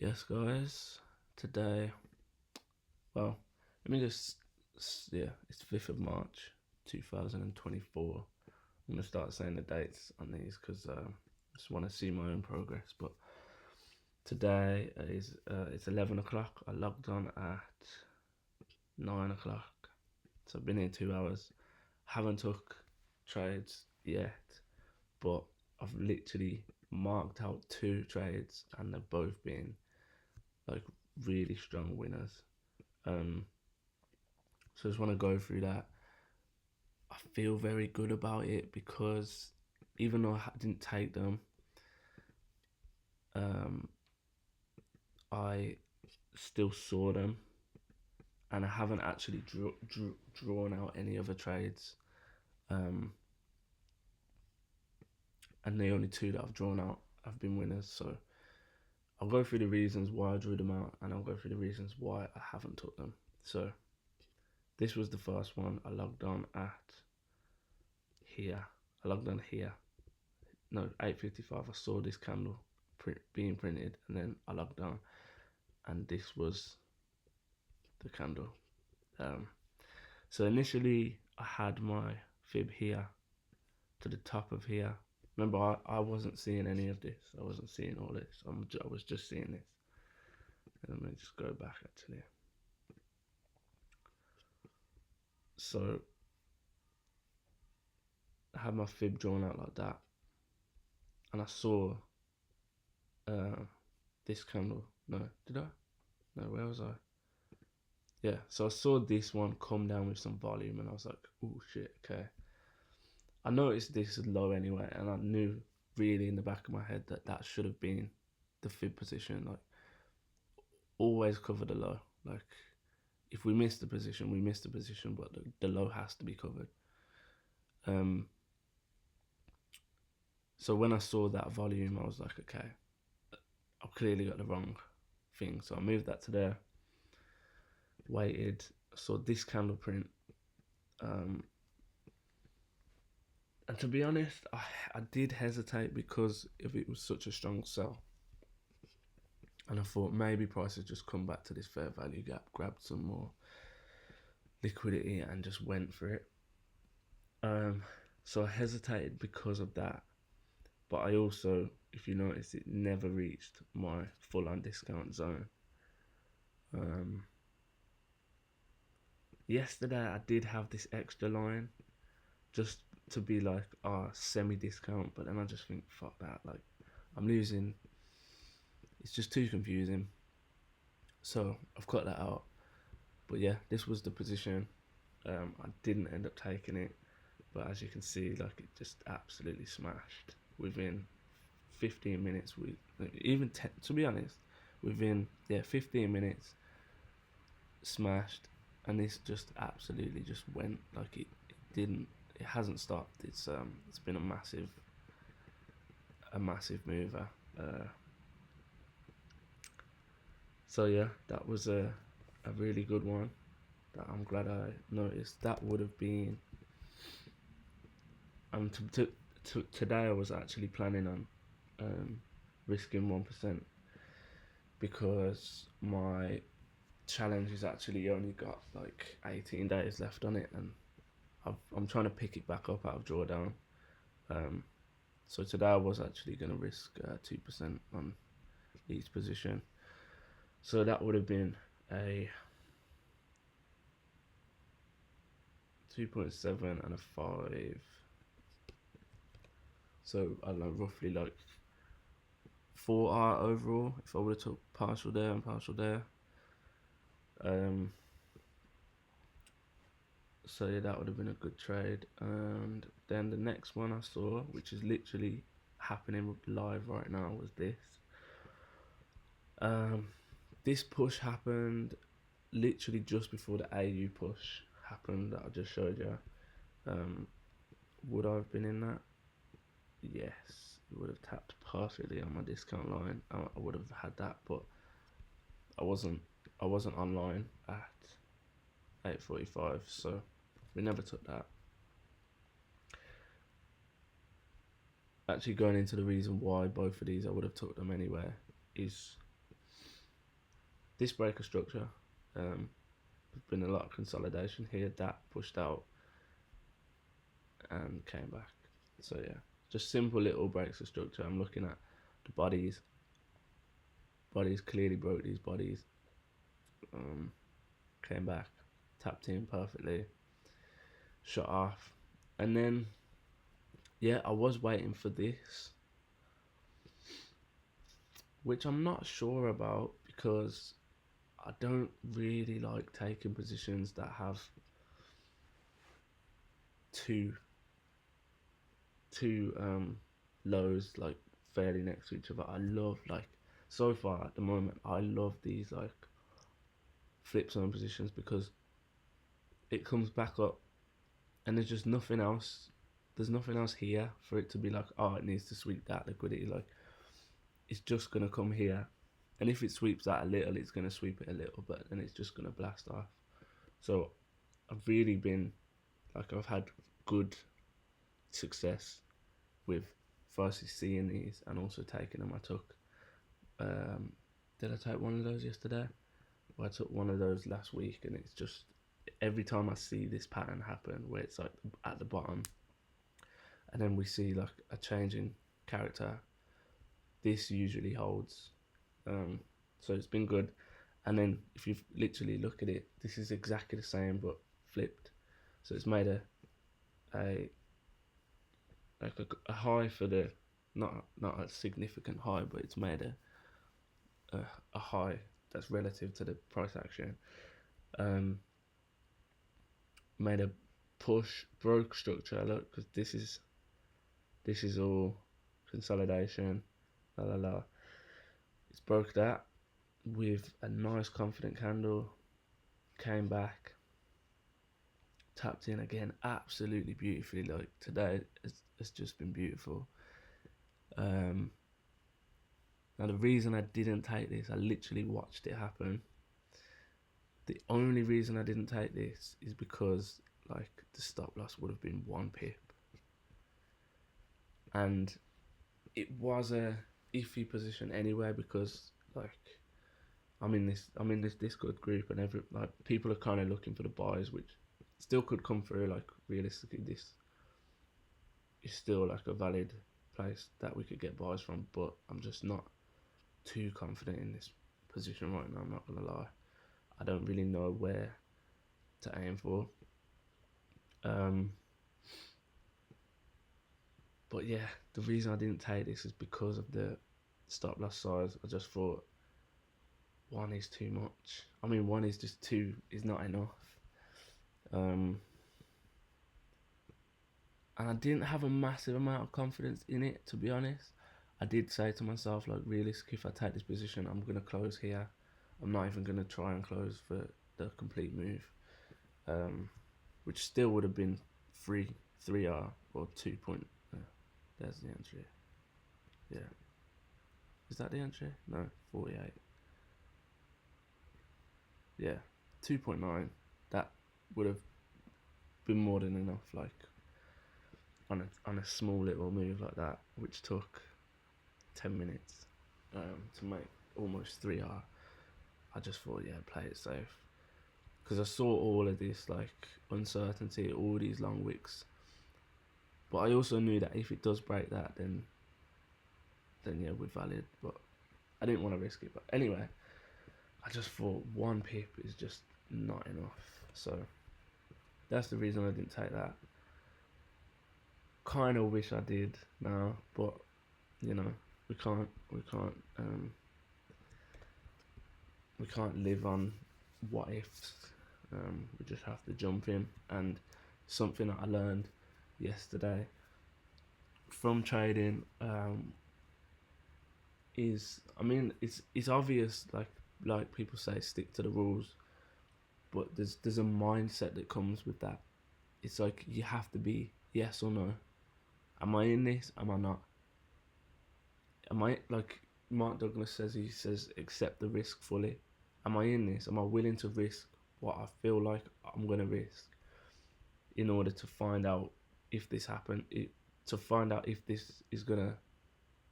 Yes, guys. Today, well, let me just, yeah, it's 5th of March, 2024. I'm gonna start saying the dates on these because I just want to see my own progress. But today is it's 11 o'clock. I logged on at 9 o'clock, so I've been here 2 hours. Haven't took trades yet, but I've literally marked out 2 trades, and they've both been like really strong winners. Um, so I just want to go through that. I feel very good about it because even though I didn't take them, um, I still saw them, and I haven't actually drawn out any other trades. Um, and the only 2 that I've drawn out have been winners. So I'll go through the reasons why I drew them out, and I'll go through the reasons why I haven't took them. So this was the first one. I logged on at here. I logged on here. No, 8:55. I saw this candle being printed, and then I logged on, and this was the candle. Um, so initially, I had my fib here to the top of here. Remember, I wasn't seeing any of this. I wasn't seeing all this. I was just seeing this. Let me just go back actually. So I had my fib drawn out like that, and I saw this candle. No, did I? No, where was I? Yeah, so I saw this one come down with some volume, and I was like, oh shit, okay. I noticed this is low anyway, and I knew really in the back of my head that that should have been the fib position. Like, always cover the low. Like, if we miss the position, we miss the position, but the low has to be covered. So when I saw that volume, I was like, okay, I've clearly got the wrong thing. So I moved that to there, waited, saw this candle print. And to be honest, I did hesitate because if it was such a strong sell. And I thought maybe prices just come back to this fair value gap, grabbed some more liquidity and just went for it. So I hesitated because of that. But I also, if you notice, it never reached my full on discount zone. Yesterday I did have this extra line just to be like semi discount, but then I just think fuck that, like I'm losing. It's just too confusing. So I've cut that out. But yeah, this was the position. I didn't end up taking it, but as you can see, like it just absolutely smashed within 15 minutes. We even 10, to be honest, within 15 minutes, smashed, and this just absolutely just went like it didn't. It hasn't stopped. It's been a massive mover. So yeah, that was a really good one that I'm glad I noticed. That would have been today I was actually planning on risking 1% because my challenge has actually only got like 18 days left on it, and I'm trying to pick it back up out of drawdown. So today I was actually going to risk 2% on each position. So that would have been a 2.7 and a 5. So I don't know, roughly like 4R overall if I would have took partial there and partial there. So yeah, that would have been a good trade. And then the next one I saw, which is literally happening live right now, was this. This push happened literally just before the AU push happened that I just showed you. Would I have been in that? Yes, it would have tapped perfectly on my discount line. I would have had that, but I wasn't online at 8:45, so we never took that. Actually, going into the reason why both of these I would have took them anyway is this breaker structure, there's been a lot of consolidation here. That pushed out and came back. So yeah, just simple little breaks of structure. I'm looking at the bodies. Bodies clearly broke these bodies. Came back, tapped in perfectly, shut off, and then yeah, I was waiting for this, which I'm not sure about because I don't really like taking positions that have two lows like fairly next to each other. I love, like, so far at the moment, I love these like flip zone positions because it comes back up and there's just nothing else. There's nothing else here for it to be like, oh, it needs to sweep that liquidity. Like, it's just gonna come here, and if it sweeps that a little, it's gonna sweep it a little, but then it's just gonna blast off. So I've really been like, I've had good success with firstly seeing these and also taking them. I took did I take one of those yesterday? Well, I took one of those last week, and it's just every time I see this pattern happen where it's like at the bottom and then we see like a change in character, this usually holds. So it's been good. And then if you literally look at it, this is exactly the same but flipped. So it's made a high for the not a significant high, but it's made a high that's relative to the price action. Made a push, broke structure. Look, because this is all consolidation. La la la. It's broke that with a nice confident candle. Came back, tapped in again, absolutely beautifully. Like today, it's just been beautiful. Now the reason I didn't take this, I literally watched it happen. The only reason I didn't take this is because like the stop loss would have been 1 pip, and it was a iffy position anyway because like I'm in this Discord group and people are kind of looking for the buys, which still could come through. Like realistically, this is still like a valid place that we could get buys from, but I'm just not too confident in this position right now. I'm not gonna lie, I don't really know where to aim for. But yeah, the reason I didn't take this is because of the stop loss size. I just thought 1 is too much. I mean, 1 is just too is not enough. And I didn't have a massive amount of confidence in it, to be honest. I did say to myself, like, realistically, if I take this position, I'm gonna close here. I'm not even gonna try and close for the complete move, which still would have been 3R or 2 point. There's the entry. Yeah, is that the entry? No, 48. Yeah, 2.9. That would have been more than enough. Like on a small little move like that, which took 10 minutes to make almost 3R. I just thought, yeah, play it safe, because I saw all of this like uncertainty, all these long wicks. But I also knew that if it does break that, then yeah, we're valid. But I didn't want to risk it. But anyway, I just thought 1 pip is just not enough. So that's the reason I didn't take that. Kind of wish I did now, but you know, we can't live on what ifs. We just have to jump in. And something that I learned yesterday from trading is, I mean, it's obvious, like people say, stick to the rules, but there's a mindset that comes with that. It's like you have to be yes or no. Am I in this? Am I not? Am I, like Mark Douglas says, he says accept the risk fully. Am I in this? Am I willing to risk what I feel like I'm gonna risk in order to find out if this happened? To find out if this is gonna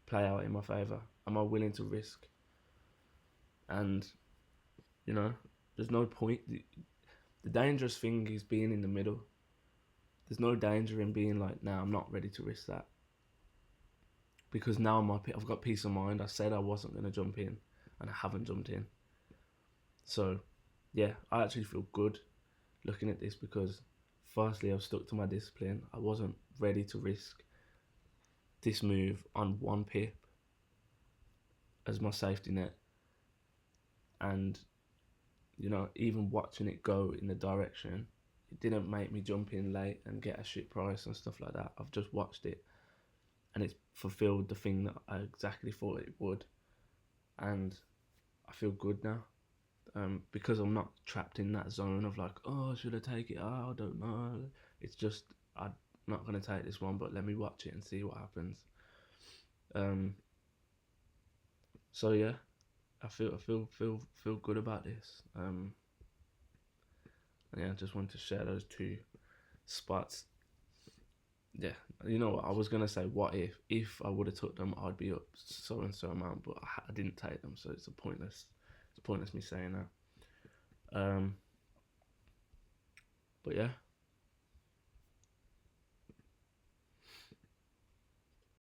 play out in my favor. Am I willing to risk? And You know, there's no point. The dangerous thing is being in the middle. There's no danger in being like, nah, I'm not ready to risk that. Because now I've got peace of mind. I said I wasn't going to jump in, and I haven't jumped in. So, yeah, I actually feel good looking at this because, firstly, I've stuck to my discipline. I wasn't ready to risk this move on one pip as my safety net. And, you know, even watching it go in the direction, it didn't make me jump in late and get a shit price and stuff like that. I've just watched it and it's fulfilled the thing that I exactly thought it would. And I feel good now. Because I'm not trapped in that zone of like, oh, should I take it? Oh, I don't know. It's just, I'm not going to take this one, but let me watch it and see what happens. So yeah, I feel good about this. Yeah, I just wanted to share those two spots. Yeah, you know what? I was gonna say, what if I would have took them, I'd be up so and so amount, but I didn't take them, so it's pointless me saying that. But yeah,